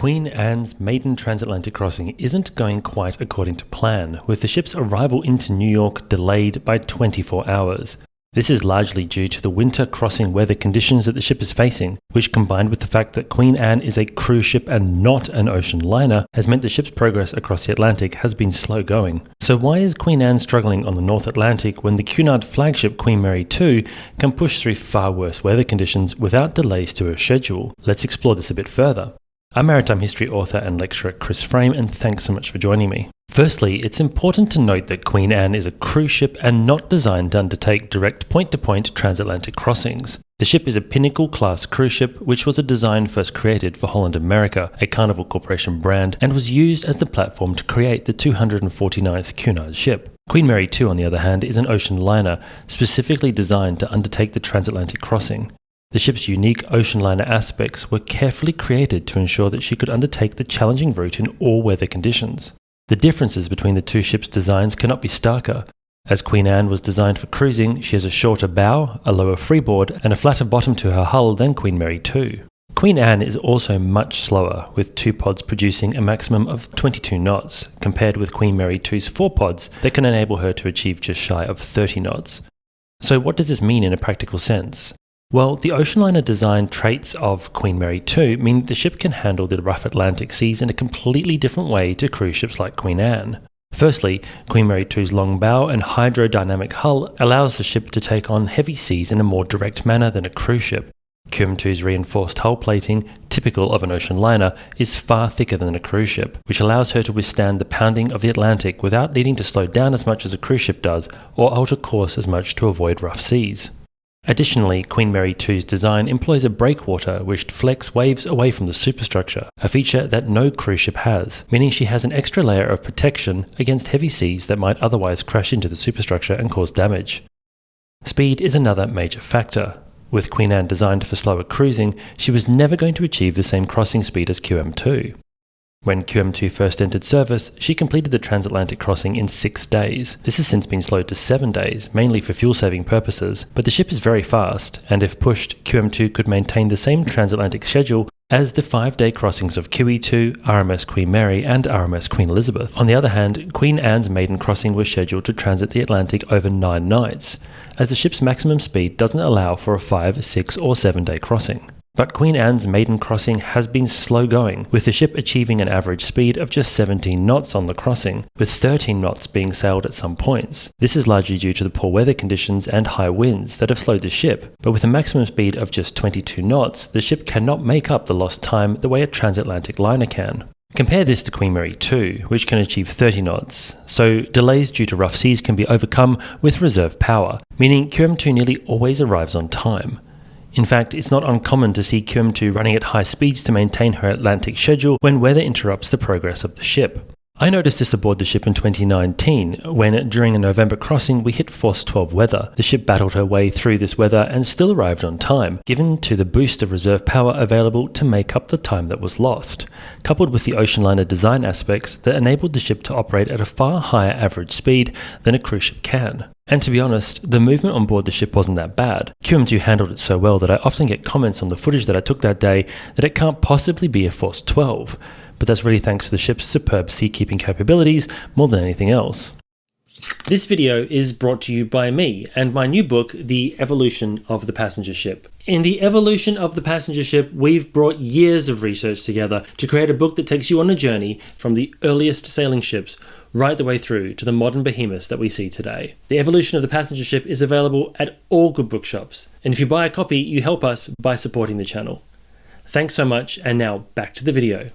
Queen Anne's maiden transatlantic crossing isn't going quite according to plan, with the ship's arrival into New York delayed by 24 hours. This is largely due to the winter crossing weather conditions that the ship is facing, which combined with the fact that Queen Anne is a cruise ship and not an ocean liner, has meant the ship's progress across the Atlantic has been slow going. So why is Queen Anne struggling on the North Atlantic when the Cunard flagship Queen Mary II can push through far worse weather conditions without delays to her schedule? Let's explore this a bit further. I'm maritime history author and lecturer Chris Frame, and thanks so much for joining me. Firstly, it's important to note that Queen Anne is a cruise ship and not designed to undertake direct point-to-point transatlantic crossings. The ship is a Pinnacle-class cruise ship, which was a design first created for Holland America, a Carnival Corporation brand, and was used as the platform to create the 249th Cunard ship. Queen Mary II, on the other hand, is an ocean liner, specifically designed to undertake the transatlantic crossing. The ship's unique ocean liner aspects were carefully created to ensure that she could undertake the challenging route in all weather conditions. The differences between the two ships' designs cannot be starker. As Queen Anne was designed for cruising, she has a shorter bow, a lower freeboard, and a flatter bottom to her hull than Queen Mary II. Queen Anne is also much slower, with 2 pods producing a maximum of 22 knots, compared with Queen Mary II's 4 pods that can enable her to achieve just shy of 30 knots. So what does this mean in a practical sense? Well, the ocean liner design traits of Queen Mary II mean that the ship can handle the rough Atlantic seas in a completely different way to cruise ships like Queen Anne. Firstly, Queen Mary II's long bow and hydrodynamic hull allows the ship to take on heavy seas in a more direct manner than a cruise ship. QM2's reinforced hull plating, typical of an ocean liner, is far thicker than a cruise ship, which allows her to withstand the pounding of the Atlantic without needing to slow down as much as a cruise ship does, or alter course as much to avoid rough seas. Additionally, Queen Mary II's design employs a breakwater which deflects waves away from the superstructure, a feature that no cruise ship has, meaning she has an extra layer of protection against heavy seas that might otherwise crash into the superstructure and cause damage. Speed is another major factor. With Queen Anne designed for slower cruising, she was never going to achieve the same crossing speed as QM2. When QM2 first entered service, she completed the transatlantic crossing in 6 days. This has since been slowed to 7 days, mainly for fuel-saving purposes, but the ship is very fast, and if pushed, QM2 could maintain the same transatlantic schedule as the 5-day crossings of QE2, RMS Queen Mary, and RMS Queen Elizabeth. On the other hand, Queen Anne's maiden crossing was scheduled to transit the Atlantic over 9 nights, as the ship's maximum speed doesn't allow for a 5, 6, or 7-day crossing. But Queen Anne's maiden crossing has been slow going, with the ship achieving an average speed of just 17 knots on the crossing, with 13 knots being sailed at some points. This is largely due to the poor weather conditions and high winds that have slowed the ship, but with a maximum speed of just 22 knots, the ship cannot make up the lost time the way a transatlantic liner can. Compare this to Queen Mary II, which can achieve 30 knots, so delays due to rough seas can be overcome with reserve power, meaning QM2 nearly always arrives on time. In fact, it's not uncommon to see QM2 running at high speeds to maintain her Atlantic schedule when weather interrupts the progress of the ship. I noticed this aboard the ship in 2019, when during a November crossing we hit force 12 weather. The ship battled her way through this weather and still arrived on time, given to the boost of reserve power available to make up the time that was lost, coupled with the ocean liner design aspects that enabled the ship to operate at a far higher average speed than a cruise ship can. And to be honest, the movement on board the ship wasn't that bad. QM2 handled it so well that I often get comments on the footage that I took that day that it can't possibly be a force 12. But that's really thanks to the ship's superb sea-keeping capabilities more than anything else. This video is brought to you by me and my new book, The Evolution of the Passenger Ship. In The Evolution of the Passenger Ship, we've brought years of research together to create a book that takes you on a journey from the earliest sailing ships right the way through to the modern behemoths that we see today. The Evolution of the Passenger Ship is available at all good bookshops, and if you buy a copy, you help us by supporting the channel. Thanks so much, and now back to the video.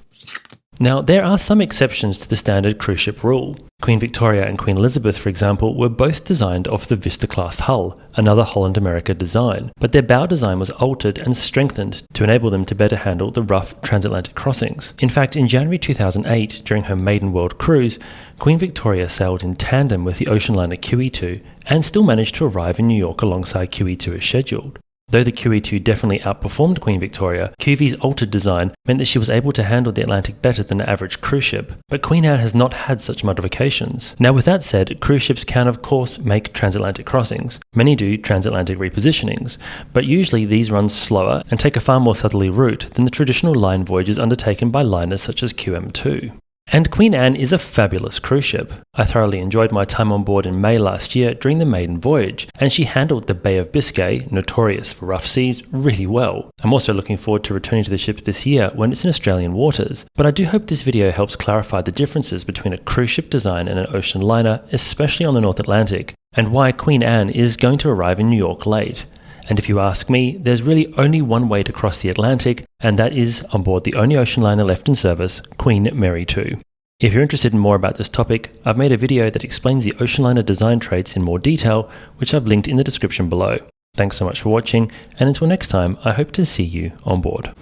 Now, there are some exceptions to the standard cruise ship rule. Queen Victoria and Queen Elizabeth, for example, were both designed off the Vista-class hull, another Holland America design, but their bow design was altered and strengthened to enable them to better handle the rough transatlantic crossings. In fact, in January 2008, during her maiden world cruise, Queen Victoria sailed in tandem with the ocean liner QE2 and still managed to arrive in New York alongside QE2 as scheduled. Though the QE2 definitely outperformed Queen Victoria, QV's altered design meant that she was able to handle the Atlantic better than the average cruise ship, but Queen Anne has not had such modifications. Now with that said, cruise ships can of course make transatlantic crossings. Many do transatlantic repositionings, but usually these run slower and take a far more southerly route than the traditional line voyages undertaken by liners such as QM2. And Queen Anne is a fabulous cruise ship. I thoroughly enjoyed my time on board in May last year during the maiden voyage, and she handled the Bay of Biscay, notorious for rough seas, really well. I'm also looking forward to returning to the ship this year when it's in Australian waters, but I do hope this video helps clarify the differences between a cruise ship design and an ocean liner, especially on the North Atlantic, and why Queen Anne is going to arrive in New York late. And if you ask me, there's really only one way to cross the Atlantic, and that is on board the only ocean liner left in service, Queen Mary 2. If you're interested in more about this topic, I've made a video that explains the ocean liner design traits in more detail, which I've linked in the description below. Thanks so much for watching, and until next time, I hope to see you on board.